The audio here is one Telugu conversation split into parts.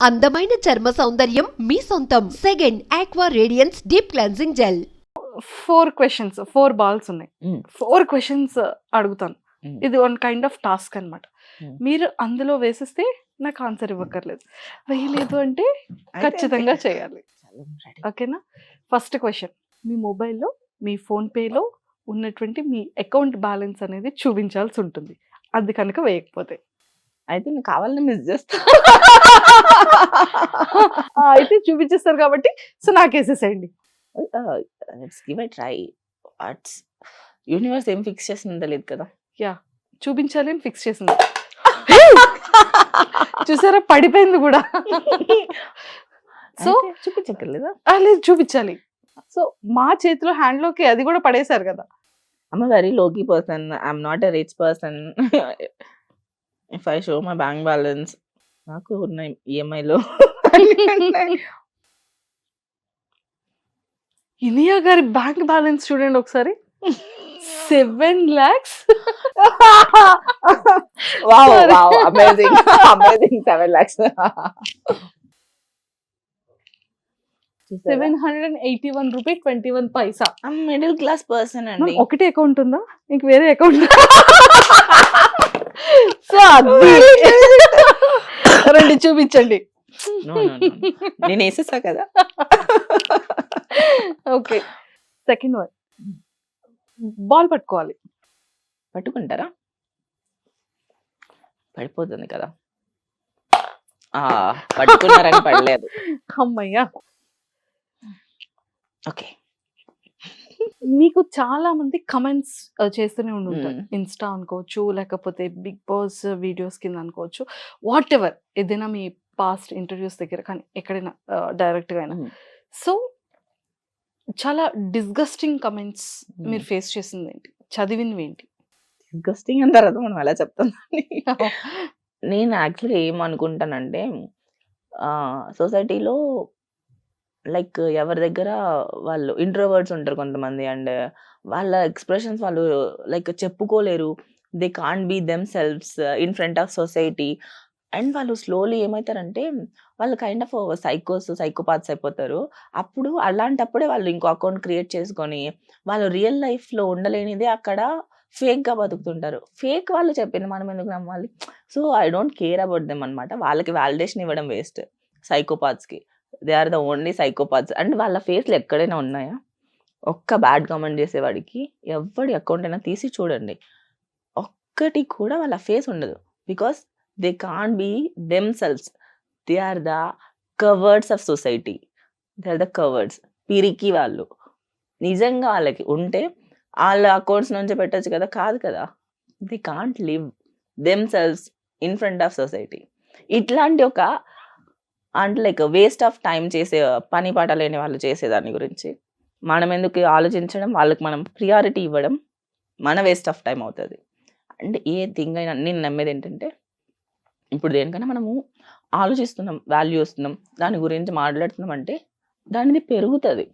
అందమైన చర్మ సౌందర్యం మీ సొంతం. Second aqua radiance deep cleansing gel. 4 questions 4 balls ఉన్నాయి. ఉమ్, 4 క్వశ్చన్స్ అడుగుతాను. ఉమ్, ఇది వన్ కైండ్ ఆఫ్ టాస్క్ అన్నమాట. ఉమ్. మీరు అందులో వేసిస్తే నాకు ఆన్సర్ ఇవ్వక్కర్లేదు, వేయలేదు అంటే అయితే ఖచ్చితంగా ఓకే. చేయాలి. చాలా ready. ఓకేనా? ఫస్ట్ క్వశ్చన్, మీ మొబైల్లో మీ ఫోన్పేలో ఉన్నటువంటి మీ అకౌంట్ బ్యాలెన్స్ అనేది చూపించాల్సి ఉంటుంది. అది కనుక వేయకపోతే అయితే నేను కావాలని మిస్ చేస్తా. అయితే చూపించేస్తారు కాబట్టి సో నాకేసేసేయండి. Let's give a try. What's universe ఏం ఫిక్స్ చేసిందో తెలియదు కదా. యా, చూపించాలి అని ఫిక్స్ చేసింది. చూసారా, పడిపోయింది కూడా. సో అయితే చూపించక్కర్లేదా? లేదు, చూపించాలి. సో మా చేతిలో హ్యాండ్ లోకి అది కూడా పడేశారు కదా. I'm a very low-key person. I'm not a rich person. If I show my bank balance, నాకు ఉన్న ఈఎంఐలో ఇనియా గారి బ్యాంక్ బ్యాలెన్స్ చూడండి ఒకసారి. 7 lakhs. Wow Sorry. Wow amazing amazing 7 lakhs. 781 rupee 21 పైసా. మిడిల్ క్లాస్ పర్సన్ అండి. ఒకటి అకౌంట్ ఉందా, ఇంక వేరే అకౌంట్? సో రండి చూపించండి. No, no, no. నేను వేసేసా కదా. ఓకే, సెకండ్ వన్, బాల్ పట్టుకోవాలి. పట్టుకుంటారా? పడిపోతుంది కదా. పట్టుకున్నారని పడలేదు. అమ్మయ్యా. ఓకే. మీకు చాలా మంది కమెంట్స్ చేస్తూనే ఉండుంటారు. మ్మ్. ఇన్స్టా అనుకోవచ్చు, లేకపోతే బిగ్ బాస్ వీడియోస్ కింద అనుకోవచ్చు, వాట్ ఎవర్, ఏదైనా మీ పాస్ట్ ఇంటర్వ్యూస్ దగ్గర కానీ ఎక్కడైనా డైరెక్ట్గా అయినా. సో చాలా డిస్గస్టింగ్ కమెంట్స్ మీరు ఫేస్ చేసింది ఏంటి, చదివినవి ఏంటి? డిస్గస్టింగ్ అన్న తర్వాత మనం ఎలా చెప్తాం? నేను యాక్చువల్లీ ఏమనుకుంటానంటే సొసైటీలో లైక్ ఎవరి దగ్గర వాళ్ళు ఇంట్రోవర్డ్స్ ఉంటారు కొంతమంది, అండ్ వాళ్ళ ఎక్స్ప్రెషన్స్ వాళ్ళు లైక్ చెప్పుకోలేరు. They can't be themselves in front of society. And వాళ్ళు స్లోలీ ఏమవుతారంటే వాళ్ళు కైండ్ ఆఫ్ సైకోపాత్స్ అయిపోతారు. అప్పుడు అలాంటప్పుడే వాళ్ళు ఇంకో అకౌంట్ క్రియేట్ చేసుకొని వాళ్ళు రియల్ లైఫ్లో ఉండలేనిదే అక్కడ ఫేక్గా బతుకుతుంటారు. ఫేక్ వాళ్ళు చెప్పింది మనం ఎందుకు నమ్మాలి? So I don't care about them అనమాట. వాళ్ళకి వాలిడేషన్ ఇవ్వడం వేస్ట్. సైకోపాత్స్కి they are the only psychopaths. And వాళ్ళ ఫేస్లు ఎక్కడైనా ఉన్నాయా? ఒక్క బ్యాడ్ కామెంట్ చేసేవాడికి ఎవడి అకౌంట్ అయినా తీసి చూడండి, ఒక్కటి కూడా వాళ్ళ ఫేస్ ఉండదు. Because they can't be themselves. They are the cowards of society. They are the cowards. పిరికి వాళ్ళు. నిజంగా వాళ్ళకి ఉంటే వాళ్ళ అకౌంట్స్ నుంచి పెట్టచ్చు కదా, కాదు కదా. They can't live them selves in front of society. ఇట్లాంటి ఒక అంటే లైక్ వేస్ట్ ఆఫ్ టైం చేసే పని పాట లేని వాళ్ళు చేసేదాని గురించి మనం ఎందుకు ఆలోచించడం, వాళ్ళకి మనం ప్రియారిటీ ఇవ్వడం మన వేస్ట్ ఆఫ్ టైం అవుతుంది. అండ్ ఏ థింగ్ అయినా నేను నమ్మేది ఏంటంటే, ఇప్పుడు దేనికైనా మనము ఆలోచిస్తున్నాం, వాల్యూ వస్తున్నాం, దాని గురించి మాట్లాడుతున్నాం అంటే దానిది పెరుగుతుంది.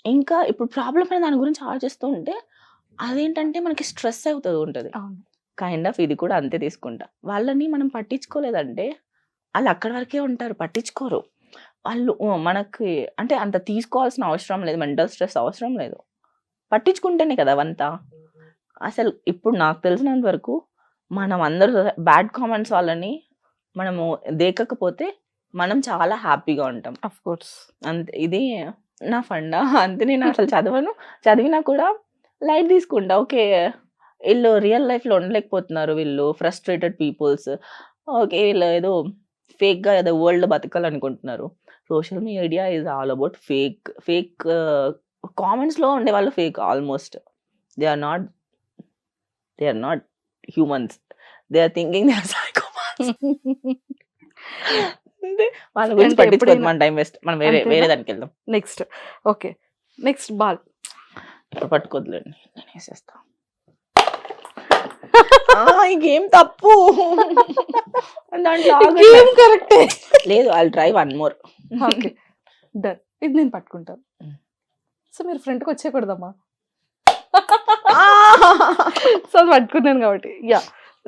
ఇంకా ఇప్పుడు ప్రాబ్లం అయిన దాని గురించి ఆలోచిస్తూ ఉంటే అదేంటంటే మనకి స్ట్రెస్ అవుతుంది ఉంటుంది. అవును. కైండ్ ఆఫ్ ఇది కూడా అంతే తీసుకుంటా. వాళ్ళని మనం పట్టించుకోలేదంటే వాళ్ళు అక్కడి వరకే ఉంటారు, పట్టించుకోరు వాళ్ళు. మనకి అంటే అంత తీసుకోవాల్సిన అవసరం లేదు, మెంటల్ స్ట్రెస్ అవసరం లేదు. పట్టించుకుంటేనే కదా అవంతా. అసలు ఇప్పుడు నాకు తెలిసినంత వరకు మనం అందరూ బ్యాడ్ కామెంట్స్ వాళ్ళని మనము దేకకపోతే మనం చాలా హ్యాపీగా ఉంటాం. Of course. అంతే, ఇది నా ఫండా. అంతే. నేను అసలు చదవను, చదివినా కూడా లైట్ తీసుకుంటా. ఓకే, వీళ్ళు రియల్ లైఫ్లో ఉండలేకపోతున్నారు, వీళ్ళు ఫ్రస్ట్రేటెడ్ పీపుల్స్. ఓకే, వీళ్ళు ఏదో ఫేక్గా ఏదో వరల్డ్ బతకాలనుకుంటున్నారు. Social media is all about fake కామెంట్స్లో ఉండే వాళ్ళు fake almost. They are not humans. They are thinking they are psychopaths. వాళ్ళ గురించి అంటే పట్టించుకోవద్దు, ఎప్పుడైనా మన టైం వేస్ట్. మనం వేరే అంతేనా? దానికి వెళ్దాం. నెక్స్ట్. Okay, next ball. ఇప్పుడు పట్టుకోవద్దులేండి, నేను వేసేస్తా. ఈ గేమ్ తప్పు. దాంట్లో గేమ్ కరెక్టే. లేదు, I try one more. Okay, done. ఇది నేను పట్టుకుంటాను. సో మీరు ఫ్రంట్కి వచ్చేయకూడదమ్మా. సో అది పట్టుకున్నాను కాబట్టి. యా,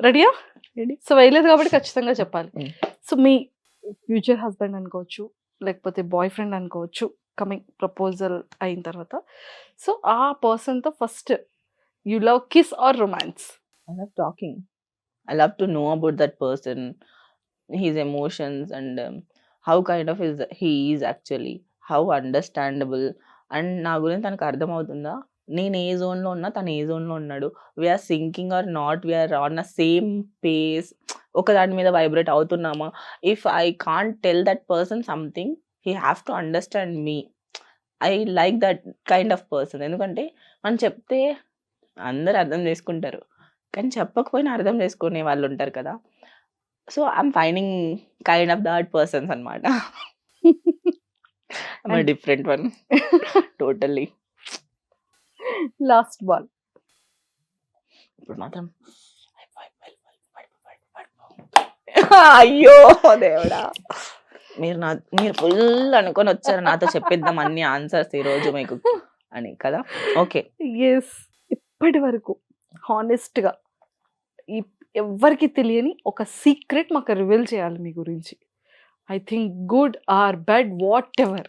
రెడీయా? Ready. సో వేయలేదు కాబట్టి ఖచ్చితంగా చెప్పాలి. Mm. సో మీ ఫ్యూచర్ హస్బెండ్ అనుకోవచ్చు, లేకపోతే బాయ్ ఫ్రెండ్ అనుకోవచ్చు, కమింగ్ ప్రపోజల్ అయిన తర్వాత. సో, ఆ పర్సన్‌తో first you love kiss or romance? I love talking. I love to know about that person, his emotions, and how kind of he is actually, how understandable, and నా గురించి తనకు అర్థమవుతుందా, నేను ఏ జోన్లో ఉన్నా తను ఏ జోన్లో ఉన్నాడు, we're syncing or not, we're on a same pace, ఒక దాని మీద వైబ్రేట్ అవుతున్నామా. If I can't tell that person something, he have to understand me. I like that kind of person. ఎందుకంటే మనం చెప్తే అందరు అర్థం చేసుకుంటారు, కానీ చెప్పకపోయినా అర్థం చేసుకునే వాళ్ళు ఉంటారు కదా. So I'm finding kind of that persons అనమాట. I'm different one totally. Last ball. ఇప్పుడు మాత్రం అయ్యో దేవుడా, మీరు ఫుల్ అనుకొని వచ్చారు నాతో చెప్పిద్దాం అన్ని ఆన్సర్స్ ఈ రోజు మీకు అని కదా. Okay, yes. ఇప్పటి వరకు హానెస్ట్‌గా ఎవ్వరికీ తెలియని ఒక సీక్రెట్ మాకు రివీల్ చేయాలి మీ గురించి. I think good or bad what ever.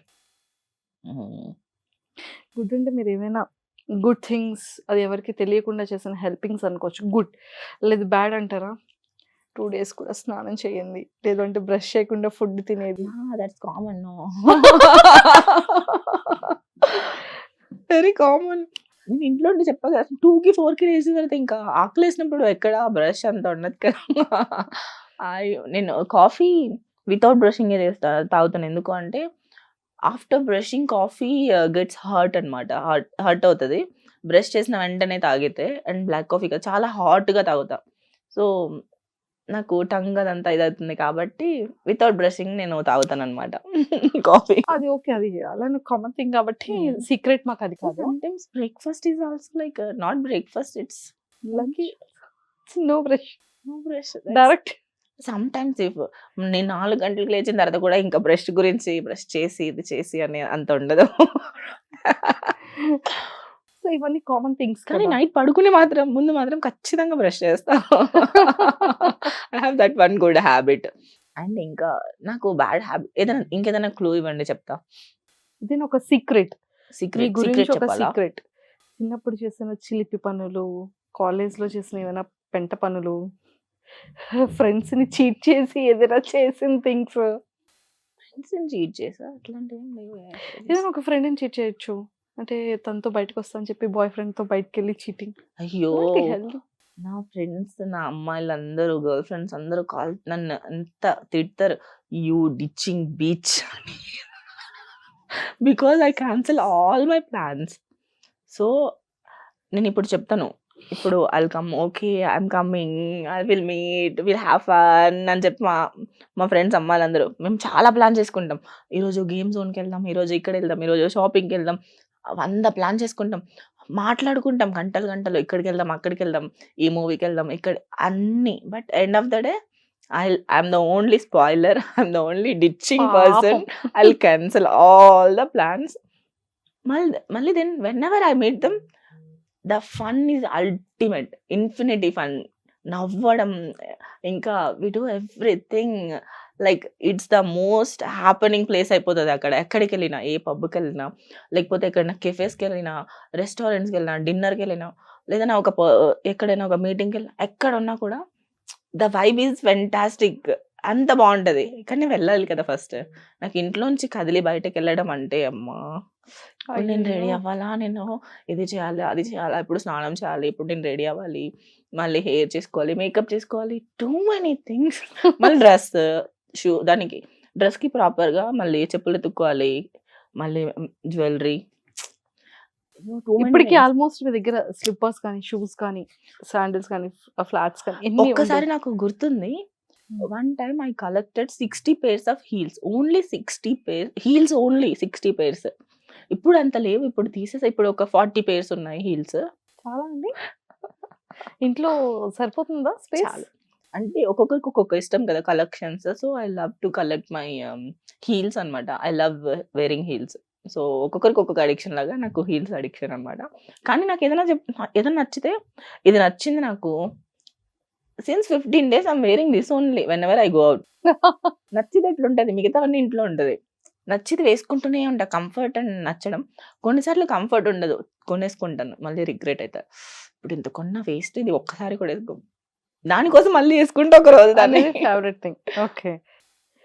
Good అంటే మీరు ఏమైనా గుడ్ థింగ్స్, అది ఎవరికి తెలియకుండా చేసిన హెల్పింగ్స్ అనుకోవచ్చు గుడ్. లేదు బ్యాడ్ అంటారా? 2 days కూడా స్నానం చేయండి, లేదంటే బ్రష్ చేయకుండా ఫుడ్ తినేది. That's common. Very common. నేను ఇంట్లో ఉండి చెప్పగా 2కి 4కి లేచిన తర్వాత ఇంకా ఆకలి వేసినప్పుడు ఎక్కడ బ్రష్ అంత ఉండదు కదా. నేను కాఫీ వితౌట్ బ్రషింగ్ తాగుతాను. ఎందుకు అంటే after brushing coffee gets hurt అనమాట, హర్ట్ అవుతుంది బ్రష్ చేసిన వెంటనే తాగితే. అండ్ బ్లాక్ కాఫీ చాలా హాట్గా తాగుతా. సో నాకు టంగ్ అదంతా ఇదవుతుంది కాబట్టి వితౌట్ బ్రషింగ్ నేను తాగుతాను అనమాట కాఫీ. అది ఓకే, అది అలానే కామన్ థింగ్ కాబట్టి సీక్రెట్ మాకు అది కాదు. Sometimes breakfast is also like not breakfast, it's lunch no brush, no brush. Direct. Sometimes if నేను 4 గంటలకు లేచిన తర్వాత కూడా ఇంకా బ్రష్ గురించి బ్రష్ చేసి ఇది చేసి అని అంత ఉండదు. సో ఇవన్నీ కామన్ థింగ్స్ కానీ కదా. నైట్ పడుకునే ముందు మాత్రం ఖచ్చితంగా బ్రష్ చేస్తా. I have that one good habit. And ఇంకా నాకు బ్యాడ్ హ్యాబిట్ ఇంకేదైనా క్లూ ఇవ్వండి చెప్తా. ఇది ఒక సీక్రెట్ మీ సీక్రెట్ గురించి, ఒక చెప్పాలా? సీక్రెట్. చిన్నప్పుడు చేసిన చిలిపి పనులు, కాలేజ్లో చేసిన ఏమైనా పెంట పనులు, ఫ్రెండ్స్ని చీట్ చేసి ఏదైనా చేసిన థింగ్స్. చీట్ చేసా అట్లాంటివి ఏం లేవు. ఏదైనా ఒక ఫ్రెండ్ని చీట్ చేయొచ్చు, అంటే తనతో బయటకు వస్తా అని చెప్పి బాయ్ ఫ్రెండ్తో బయటకు వెళ్ళి చీటింగ్. అయ్యో, నా ఫ్రెండ్స్, నా అమ్మాయిలందరూ, గర్ల్ ఫ్రెండ్స్ అందరూ నన్ను అంత తిడతారు, యూ డిచ్చింగ్ బీచ్ అని. Because I cancel all my plans. So నేను ఇప్పుడు చెప్తాను, ఇప్పుడు I'll come, okay I'm coming, I will meet, will have fun అని చెప్పి మా ఫ్రెండ్స్ అమ్మాయిలందరూ మేము చాలా ప్లాన్ చేసుకుంటాం. ఈరోజు గేమ్ జోన్కి వెళ్దాం, ఈరోజు ఇక్కడ వెళ్దాం, ఈరోజు షాపింగ్కి వెళ్దాం, 100 ప్లాన్ చేసుకుంటాం, మాట్లాడుకుంటాం గంటలు గంటలు, ఇక్కడికి వెళ్దాం, అక్కడికి వెళ్దాం, ఈ మూవీకి వెళ్దాం, ఇక్కడ అన్ని. But end of the day I'm the only spoiler, I'm the only ditching person. I'll cancel all the plans. మళ్ళీ then whenever I meet them, the fun is ultimate, infinity fun. నవ్వడం, ఇంకా we do everything like it's the most happening place అయిపోతుంది అక్కడ. ఎక్కడికి వెళ్ళినా, ఏ పబ్కి వెళ్ళినా, లేకపోతే ఎక్కడైనా కెఫేస్కి వెళ్ళినా, రెస్టారెంట్స్కి వెళ్ళినా, డిన్నర్కి వెళ్ళినా, లేదన్నా ఎక్కడైనా ఒక మీటింగ్కి వెళ్ళినా, ఎక్కడ ఉన్నా కూడా ద వైబ్ ఈజ్ ఫెంటాస్టిక్. అంత బాగుంటది. కానీ వెళ్ళాలి కదా ఫస్ట్. నాకు ఇంట్లోంచి కదిలి బయటకు వెళ్ళడం అంటే అమ్మా, ఇప్పుడు నేను రెడీ అవ్వాలా, నేను ఇది చేయాలి, అది చేయాలా, ఇప్పుడు స్నానం చేయాలి, ఇప్పుడు నేను రెడీ అవ్వాలి, మళ్ళీ హెయిర్ చేసుకోవాలి, మేకప్ చేసుకోవాలి, టూ మెనీ థింగ్స్. మళ్ళీ డ్రెస్, షూ, దానికి డ్రెస్కి ప్రాపర్గా మళ్ళీ చెప్పులు ఎత్తుక్కోవాలి, మళ్ళీ జ్యువెలరీ. ఇప్పటికి ఆల్మోస్ట్ మీ దగ్గర స్లిప్పర్స్ కానీ, షూస్ కానీ, శాండిల్స్ కానీ, ఫ్లాట్స్ కానీ ఎన్ని ఒక్కసారి నాకు గుర్తుంది, one time I collected 60 pairs of heels, only 60 pairs heels, only 60 pairs. ఇప్పుడు అంత లేవు, ఇప్పుడు తీసేసా, ఇప్పుడు ఒక 40 pairs ఉన్నాయి హీల్స్. చాలా అండి. ఇంట్లో సరిపోతుందా స్పేస్? చాలా అంటే ఒక్కొక్కరికి ఒక్కొక్క ఇష్టం కదా collections. So I love to collect my heels అనమాట. I love wearing heels. So ఒక్కొక్కరికి ఒక్కొక్క అడిక్షన్ లాగా నాకు హీల్స్ అడిక్షన్ అనమాట. కానీ నాకు ఏదైనా నచ్చితే, ఇది నచ్చింది నాకు since 15 days I'm wearing this only whenever I go out. నచ్చితే ఎట్లుంటది మిగతావన్నీ ఇంట్లో ఉంటది. నచ్చితే వేసుకుంటూనే ఉంటా. కంఫర్ట్ అండ్ నచ్చడం. కొన్నిసార్లు కంఫర్ట్ ఉండదు. కొనేసుకుంటాను. మళ్ళీ రిగ్రెట్ అయితా. ఇప్పుడు ఇంత కొన్నా వేస్ట్, ఇది ఒక్కసారి కూడా దానికోసం మళ్ళీ వేసుకుంటా ఒక రోజు దాన్ని. అనేది ఫేవరెట్ థింగ్. ఓకే.